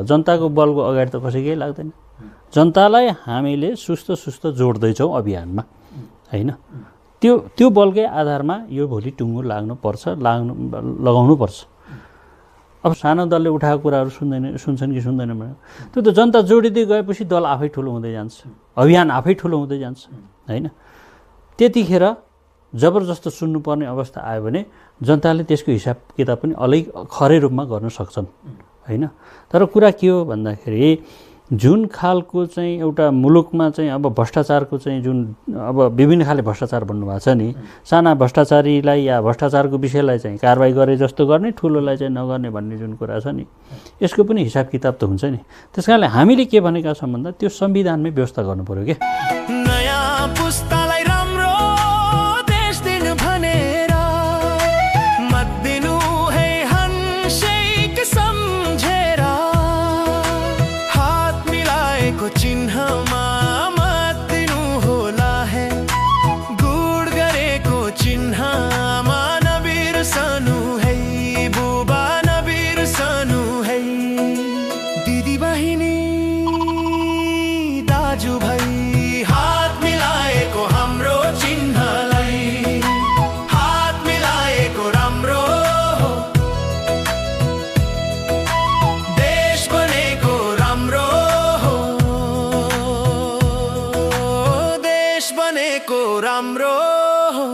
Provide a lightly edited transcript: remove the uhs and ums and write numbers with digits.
जनताको बलको अगाडि त कसै केही लाग्दैन। जनतालाई हामीले सुस्त जोड्दैछौँ अभियानमा होइन। त्यो बलकै आधारमा यो भोलि टुङ्गो लगाउनुपर्छ। अब सानो दलले उठाएको कुराहरू सुन्छन् कि सुन्दैन भने त्यो त जनता जोडिँदै गएपछि दल आफै ठुलो हुँदै जान्छ, अभियान आफै ठुलो हुँदै जान्छ होइन। त्यतिखेर जबरजस्त सुन्नुपर्ने अवस्था आयो भने जनताले त्यसको हिसाब किताब पनि खरै रूपमा गर्न सक्छन् होइन। तर कुरा के हो भन्दाखेरि जुन खालको चाहिँ एउटा मुलुकमा चाहिँ अब भ्रष्टाचारको चाहिँ जुन अब विभिन्न खाले भ्रष्टाचार भन्नुभएको छ नि, साना भ्रष्टाचारीलाई या भ्रष्टाचारको विषयलाई चाहिँ कारबाही गरे जस्तो गर्ने, ठुलोलाई चाहिँ नगर्ने भन्ने जुन कुरा छ नि, यसको पनि हिसाब किताब त हुन्छ नि। त्यस कारणले हामीले के भनेका छौँ भन्दा त्यो संविधानमै व्यवस्था गर्नु पर्यो क्या। नयाँ पुस्तालाई राम्रो देश दिनु भनेर मत दिनु है handshake सम्झेर, हात मिलाएको चिन्हमा मत दिनु होला है, गुड गरेको चिन्हमा नबिर्सनु है, बुबा नबिर्सनु है। दिदी बहिनी दाजुभाइ हात मिलाएको हाम्रो चिन्हलाई, हात मिलाएको राम्रो हो, देश बनेको राम्रो हो, देश बनेको राम्रो हो।